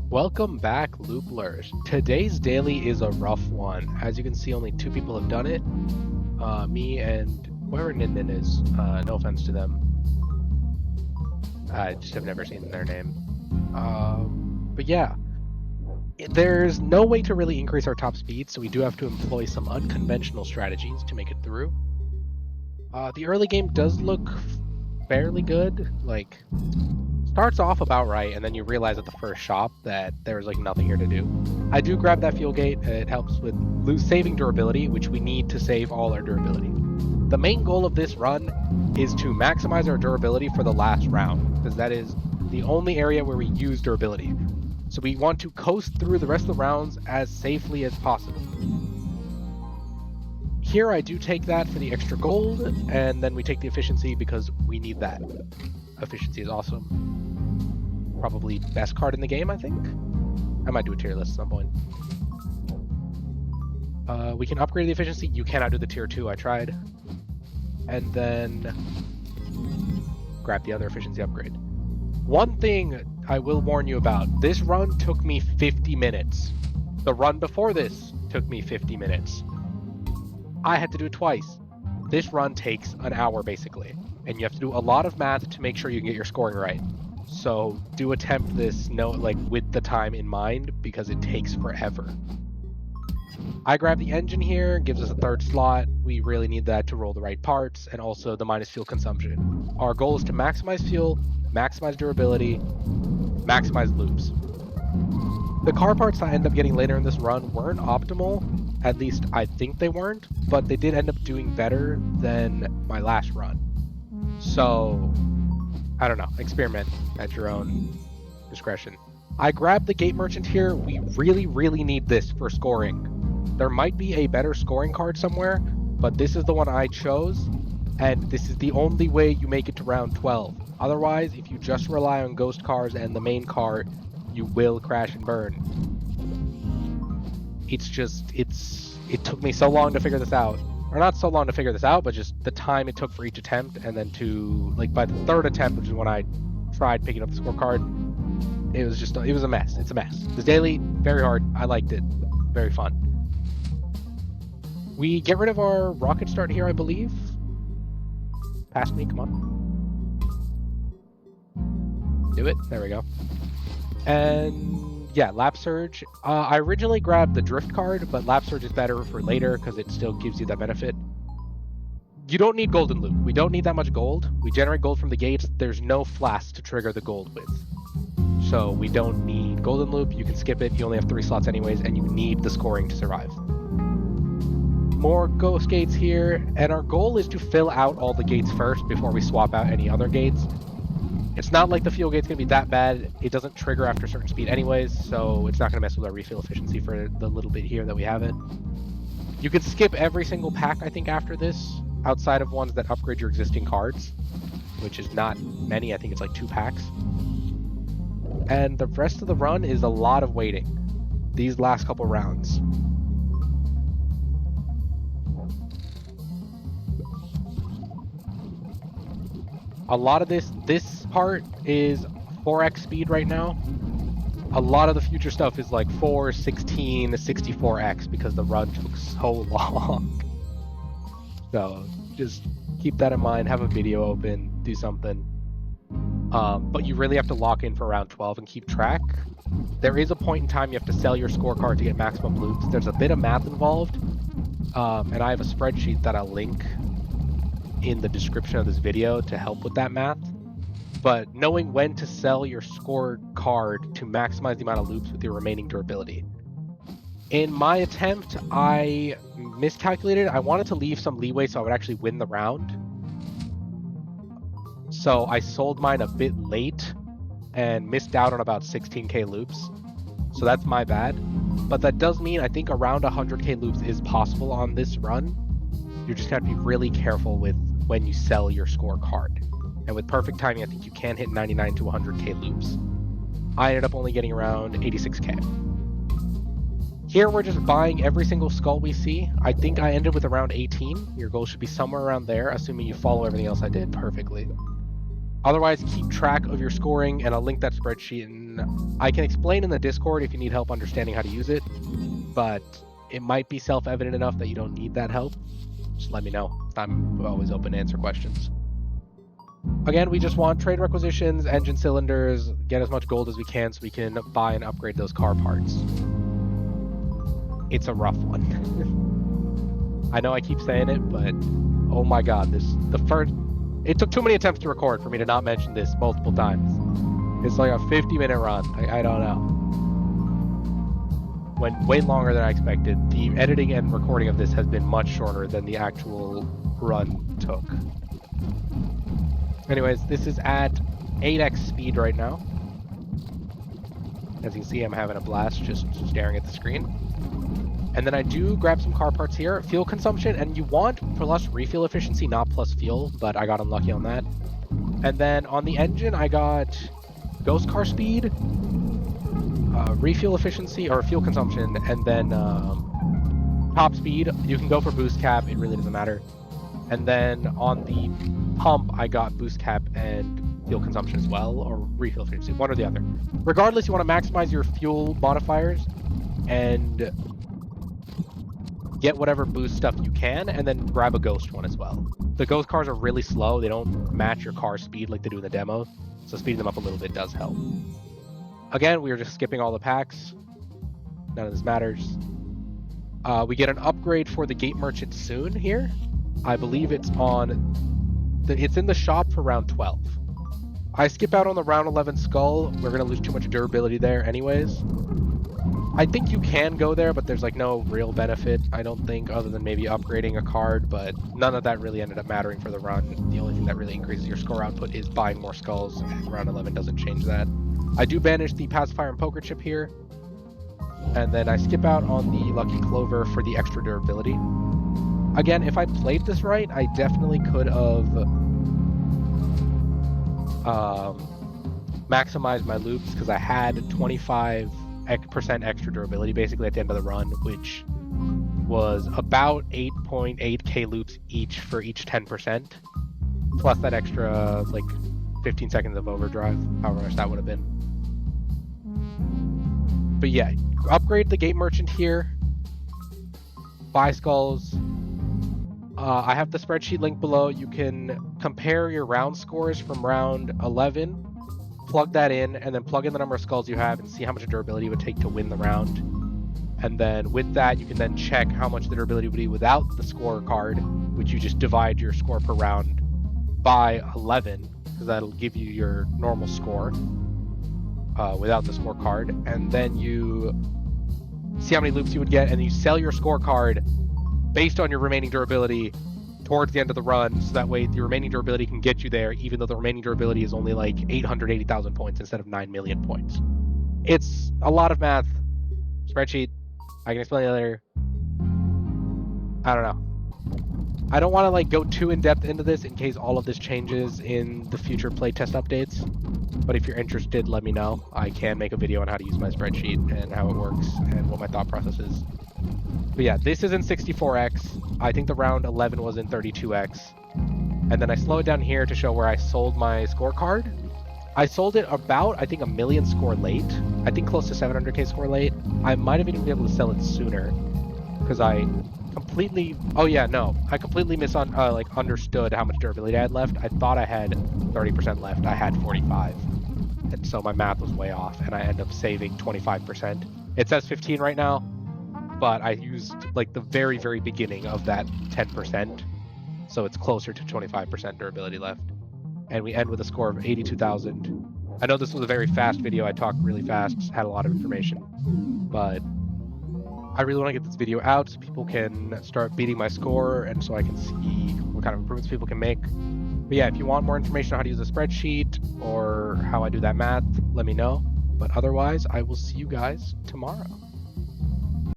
Welcome back, Looplers. Today's daily is a rough one. As you can see, only 2 people have done it. Me and whoever Ninden is. No offense to them. I just have never seen their name. But yeah. There's no way to really increase our top speed, so we do have to employ some unconventional strategies to make it through. The early game does look fairly good. Starts off about right, and then you realize at the first shop that there's nothing here to do. I do grab that fuel gate. It helps with saving durability, which we need to save all our durability. The main goal of this run is to maximize our durability for the last round, because that is the only area where we use durability. So we want to coast through the rest of the rounds as safely as possible. Here I do take that for the extra gold, and then we take the efficiency because we need that. Efficiency is awesome. Probably best card in the game, I think. I might do a tier list at some point. We can upgrade the efficiency. You cannot do the tier 2, I tried. And then grab the other efficiency upgrade. One thing I will warn you about, this run took me 50 minutes. The run before this took me 50 minutes. I had to do it twice. This run takes an hour basically, and you have to do a lot of math to make sure you can get your scoring right. So do attempt this with the time in mind, because it takes forever. I grab the engine here, gives us a 3rd slot. We really need that to roll the right parts, and also the minus fuel consumption. Our goal is to maximize fuel, maximize durability, maximize loops. The car parts I end up getting later in this run weren't optimal, at least I think they weren't, but they did end up doing better than my last run. So, I don't know, experiment at your own discretion. I grabbed the gate merchant here. We really need this for scoring. There might be a better scoring card somewhere, but this is the one I chose, and this is the only way you make it to round 12. Otherwise, if you just rely on ghost cars and the main car, you will crash and burn. It took me so long to figure this out. Or not so long to figure this out, but just the time it took for each attempt, and then by the 3rd attempt, which is when I tried picking up the scorecard, it was a mess. It's a mess. This daily, very hard. I liked it. Very fun. We get rid of our rocket start here, I believe. Past me, come on. Do it. There we go. And yeah, Lap Surge. I originally grabbed the Drift card, but Lap Surge is better for later because it still gives you that benefit. You don't need Golden Loop. We don't need that much gold. We generate gold from the gates. There's no flask to trigger the gold with. So we don't need Golden Loop. You can skip it. You only have 3 slots anyways, and you need the scoring to survive. More ghost gates here, and our goal is to fill out all the gates first before we swap out any other gates. It's not like the fuel gate's going to be that bad. It doesn't trigger after a certain speed anyways, so it's not going to mess with our refill efficiency for the little bit here that we have it. You can skip every single pack, I think, after this, outside of ones that upgrade your existing cards, which is not many. I think it's 2 packs. And the rest of the run is a lot of waiting. These last couple rounds. A lot of this part is 4x speed right now. A lot of the future stuff is 4, 16, 64x because the run took so long. So just keep that in mind, have a video open, do something. But you really have to lock in for round 12 and keep track. There is a point in time you have to sell your scorecard to get maximum loops. There's a bit of math involved, and I have a spreadsheet that I'll link in the description of this video to help with that math. But knowing when to sell your score card to maximize the amount of loops with your remaining durability. In my attempt, I miscalculated. I wanted to leave some leeway so I would actually win the round. So I sold mine a bit late and missed out on about 16k loops. So that's my bad. But that does mean I think around 100k loops is possible on this run. You're just going to have to be really careful with when you sell your score card. And with perfect timing, I think you can hit 99 to 100k loops. I ended up only getting around 86k. Here we're just buying every single skull we see. I think I ended with around 18. Your goal should be somewhere around there, assuming you follow everything else I did perfectly. Otherwise, keep track of your scoring, and I'll link that spreadsheet. And I can explain in the Discord if you need help understanding how to use it, but it might be self-evident enough that you don't need that help. Just let me know. I'm always open to answer questions. Again, we just want trade requisitions, engine cylinders, get as much gold as we can so we can buy and upgrade those car parts. It's a rough one. I know I keep saying it, but oh my god, it took too many attempts to record for me to not mention this multiple times. It's like a 50-minute run. I don't know. Went way longer than I expected. The editing and recording of this has been much shorter than the actual run took. Anyways, this is at 8x speed right now. As you can see, I'm having a blast just staring at the screen. And then I do grab some car parts here. Fuel consumption, and you want plus refuel efficiency, not plus fuel, but I got unlucky on that. And then on the engine, I got ghost car speed, refuel efficiency, or fuel consumption, and then top speed. You can go for boost cap, it really doesn't matter. And then on the pump, I got boost cap and fuel consumption as well, or refuel efficiency, one or the other. Regardless, you want to maximize your fuel modifiers and get whatever boost stuff you can, and then grab a ghost one as well. The ghost cars are really slow. They don't match your car speed like they do in the demo, so speeding them up a little bit does help. Again, we are just skipping all the packs. None of this matters. We get an upgrade for the gate merchant soon here. I believe it's it's in the shop for round 12. I skip out on the round 11 skull. We're going to lose too much durability there anyways. I think you can go there, but there's like no real benefit, I don't think, other than maybe upgrading a card, but none of that really ended up mattering for the run. The only thing that really increases your score output is buying more skulls, and round 11 doesn't change that. I do banish the pacifier and poker chip here, and then I skip out on the lucky clover for the extra durability. Again, if I played this right, I definitely could have maximized my loops, because I had 25% extra durability basically at the end of the run, which was about 8.8k loops each for each 10%, plus that extra like 15 seconds of overdrive, however much that would have been. But yeah, upgrade the gate merchant here, buy skulls. I have the spreadsheet link below. You can compare your round scores from round 11, plug that in, and then plug in the number of skulls you have and see how much durability it would take to win the round. And then with that, you can then check how much the durability would be without the score card, which you just divide your score per round by 11, because that'll give you your normal score without the score card. And then you see how many loops you would get, and you sell your scorecard based on your remaining durability towards the end of the run, so that way the remaining durability can get you there, even though the remaining durability is only like 880,000 points instead of 9 million points. It's a lot of math. Spreadsheet. I can explain it later. I don't know. I don't want to like go too in depth into this in case all of this changes in the future playtest updates. But if you're interested, let me know. I can make a video on how to use my spreadsheet and how it works and what my thought process is. But yeah, this is in 64x. I think the round 11 was in 32x. And then I slow it down here to show where I sold my scorecard. I sold it about, I think, 1 million score late. I think close to 700k score late. I might have even been able to sell it sooner, because I completely, I completely understood how much durability I had left. I thought I had 30% left. I had 45. And so my math was way off, and I ended up saving 25%. It says 15 right now, but I used like the very, very beginning of that 10%. So it's closer to 25% durability left. And we end with a score of 82,000. I know this was a very fast video. I talked really fast, had a lot of information, but I really want to get this video out so people can start beating my score, and so I can see what kind of improvements people can make. But yeah, if you want more information on how to use a spreadsheet or how I do that math, let me know. But otherwise, I will see you guys tomorrow.